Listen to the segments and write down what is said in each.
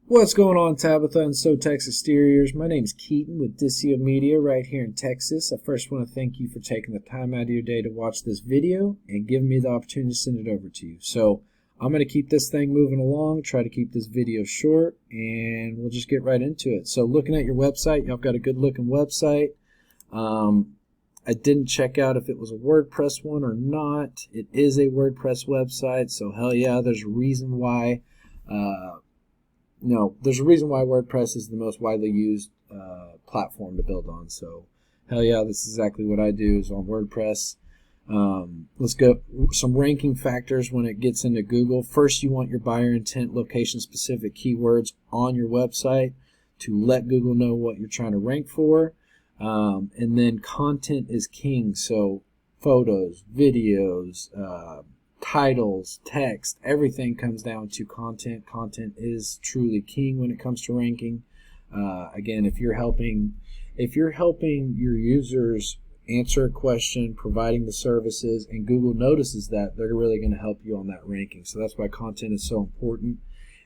What's going on, Tabitha and SoTex Exteriors? My name is Keaton with Dicio Media right here in Texas. I first want to thank you for taking the time out of your day to watch this video and giving me the opportunity to send it over to you. So I'm going to keep this thing moving along, try to keep this video short, and we'll just get right into it. So looking at your website, y'all got a good looking website. I didn't check out if it was a WordPress one or not. It is a WordPress website, so hell yeah, there's a reason why. There's a reason why WordPress is the most widely used platform to build on. So, hell yeah, this is exactly what I do is on WordPress. Let's go some ranking factors when it gets into Google. First, you want your buyer intent, location-specific keywords on your website to let Google know what you're trying to rank for. And then content is king. So, photos, videos, titles, text, everything comes down to content. Content is truly king when it comes to ranking. Again, if you're helping your users answer a question, providing the services, and Google notices that, they're really going to help you on that ranking. So that's why content is so important.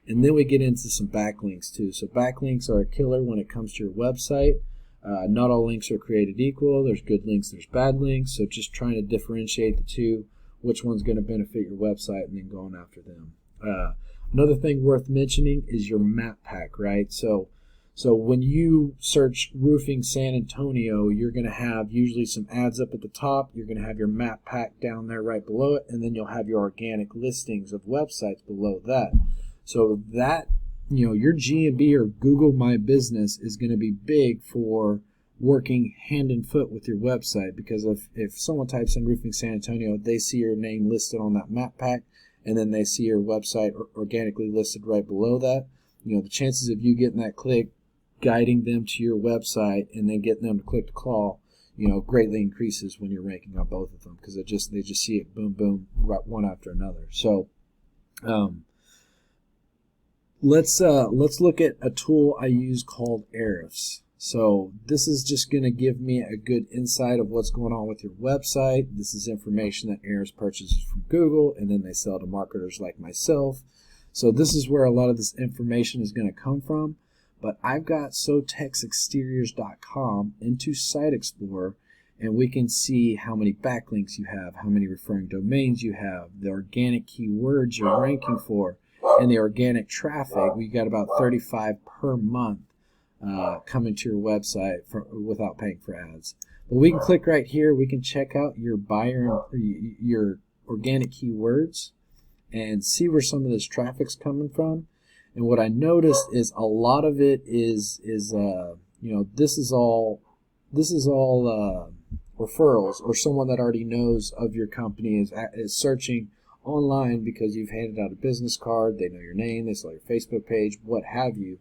And then we get into some backlinks too. So backlinks are a killer when it comes to your website. Not all links are created equal. There's good links, there's bad links. So just trying to differentiate the two, which one's going to benefit your website, and then going after them. Another thing worth mentioning is your map pack, right? So when you search roofing San Antonio, you're going to have usually some ads up at the top. You're going to have your map pack down there right below it, and then you'll have your organic listings of websites below that. So that, your G&B or Google My Business is going to be big for working hand in foot with your website, because if someone types in roofing San Antonio, they see your name listed on that map pack, and then they see your website organically listed right below that, the chances of you getting that click, guiding them to your website, and then getting them to click the call, greatly increases when you're ranking on both of them, because they just see it boom boom right one after another. So let's look at a tool I use called Ahrefs. So this is just going to give me a good insight of what's going on with your website. This is information that Ahrefs purchases from Google, and then they sell to marketers like myself. So this is where a lot of this information is going to come from. But I've got SoTexExteriors.com into Site Explorer, and we can see how many backlinks you have, how many referring domains you have, the organic keywords you're ranking for, and the organic traffic. We got about 35 per month coming to your website without paying for ads. But we can click right here. We can check out your buyer and your organic keywords and see where some of this traffic's coming from. And what I noticed is a lot of it is this is all referrals, or someone that already knows of your company is searching online because you've handed out a business card. They know your name, they saw your Facebook page, what have you.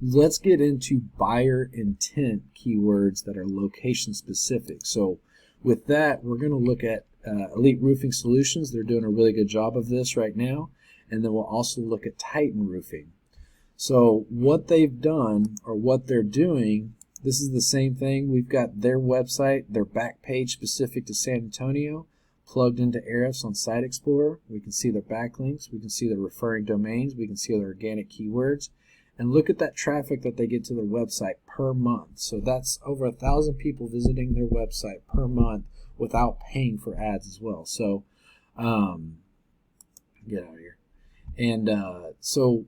Let's get into buyer intent keywords that are location specific. So with that, we're going to look at Elite Roofing Solutions. They're doing a really good job of this right now. And then we'll also look at Titan Roofing. So what they've done, or what they're doing, this is the same thing. We've got their website, their back page specific to San Antonio, plugged into Ahrefs on Site Explorer. We can see their backlinks. We can see their referring domains. We can see their organic keywords. And look at that traffic that they get to their website per month. So that's over 1,000 people visiting their website per month without paying for ads as well. So get out of here. And so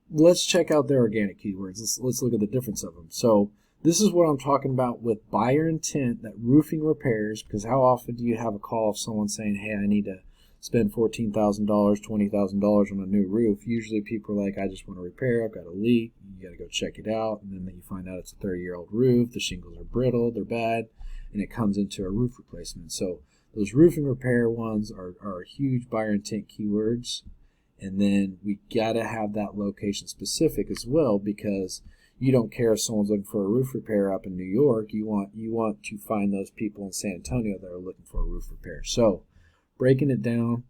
let's check out their organic keywords. Let's look at the difference of them. So this is what I'm talking about with buyer intent, that roofing repairs, because how often do you have a call of someone saying, hey, I need to spend $14,000, $20,000 on a new roof? Usually people are like, I just want to repair, I've got a leak, you got to go check it out, and then you find out it's a 30-year-old roof, the shingles are brittle, they're bad, and it comes into a roof replacement. So those roofing repair ones are huge buyer intent keywords. And then we got to have that location specific as well, because you don't care if someone's looking for a roof repair up in New York. You want to find those people in San Antonio that are looking for a roof repair. So breaking it down,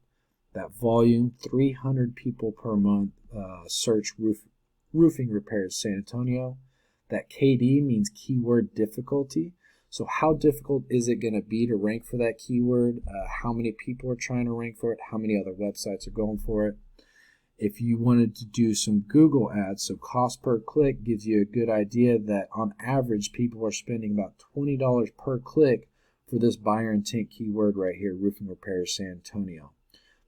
that volume, 300 people per month search roofing repairs San Antonio. That KD means keyword difficulty. So how difficult is it going to be to rank for that keyword? How many people are trying to rank for it? How many other websites are going for it? If you wanted to do some Google ads, so cost per click gives you a good idea that on average people are spending about $20 per click for this buyer intent keyword right here, roofing repairs San Antonio.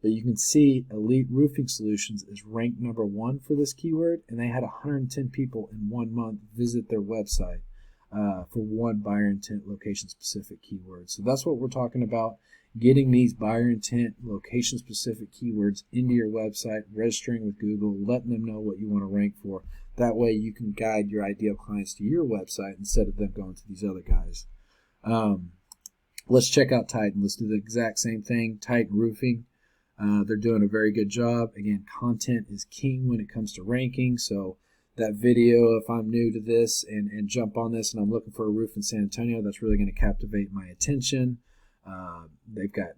But you can see Elite Roofing Solutions is ranked number 1 for this keyword, and they had 110 people in 1 month visit their website for one buyer intent location specific keyword. So that's what we're talking about, getting these buyer intent location specific keywords into your website, registering with Google, letting them know what you want to rank for. That way you can guide your ideal clients to your website instead of them going to these other guys. Let's check out Titan. Let's do the exact same thing. Titan Roofing. They're doing a very good job. Again, content is king when it comes to ranking. So that video, if I'm new to this and jump on this and I'm looking for a roof in San Antonio, that's really going to captivate my attention. They've got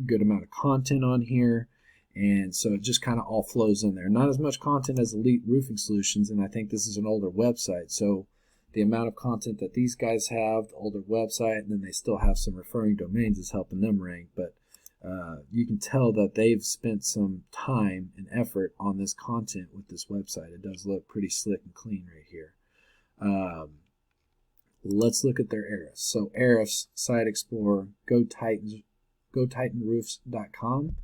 good amount of content on here, and so it just kind of all flows in there. Not as much content as Elite Roofing Solutions, and I think this is an older website, so the amount of content that these guys have, the older website, and then they still have some referring domains is helping them rank. But you can tell that they've spent some time and effort on this content with this website. It does look pretty slick and clean right here. Let's look at their Ahrefs. So Ahrefs, Site Explorer, GoTitanRoofs.com,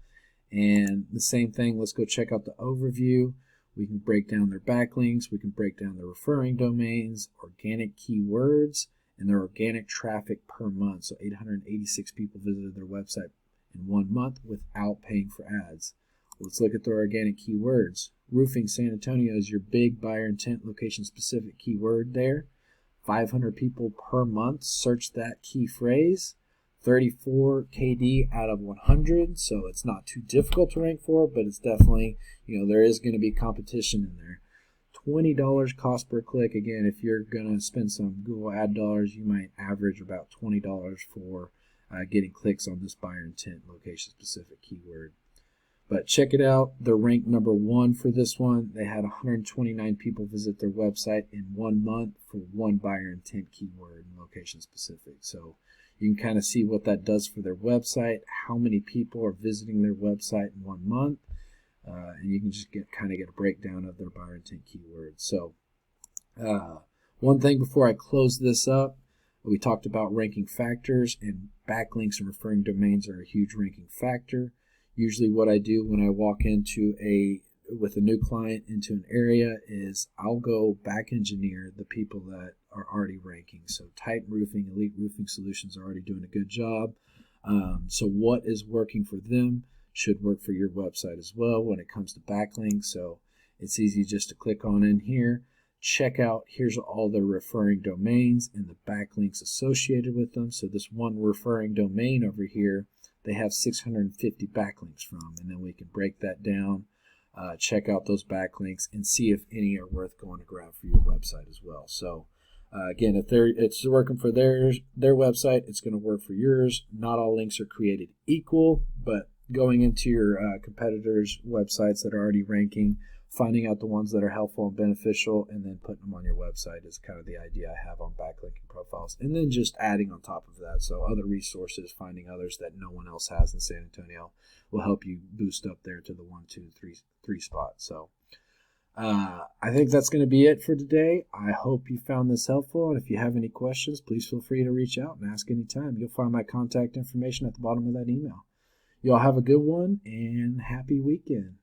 and the same thing. Let's go check out the overview. We can break down their backlinks. We can break down their referring domains, organic keywords, and their organic traffic per month. So 886 people visited their website in 1 month without paying for ads. Let's look at their organic keywords. Roofing San Antonio is your big buyer intent location specific keyword there. 500 people per month search that key phrase. 34 KD out of 100, so it's not too difficult to rank for, but it's definitely, there is going to be competition in there. $20 cost per click. Again, if you're going to spend some Google ad dollars, you might average about $20 for getting clicks on this buyer intent location specific keyword. But check it out. They're ranked number 1 for this one. They had 129 people visit their website in 1 month for one buyer intent keyword and location specific. So you can kind of see what that does for their website, how many people are visiting their website in 1 month, and you can just get a breakdown of their buyer intent keywords. So one thing before I close this up, we talked about ranking factors, and backlinks and referring domains are a huge ranking factor. Usually what I do when I walk with a new client into an area is I'll go back engineer the people that are already ranking. So Titan Roofing, Elite Roofing Solutions are already doing a good job. So what is working for them should work for your website as well when it comes to backlinks. So it's easy just to click on in here, check out, here's all the referring domains and the backlinks associated with them. So this one referring domain over here, they have 650 backlinks from, and then we can break that down, check out those backlinks, and see if any are worth going to grab for your website as well. So again, if it's working for their website, it's going to work for yours. Not all links are created equal, but going into your competitors' websites that are already ranking, finding out the ones that are helpful and beneficial, and then putting them on your website is kind of the idea I have on backlinking profiles. And then just adding on top of that, so other resources, finding others that no one else has in San Antonio will help you boost up there to the 1, 2, 3 spot. So I think that's going to be it for today. I hope you found this helpful, and if you have any questions, please feel free to reach out and ask anytime. You'll find my contact information at the bottom of that email. Y'all have a good one and happy weekend.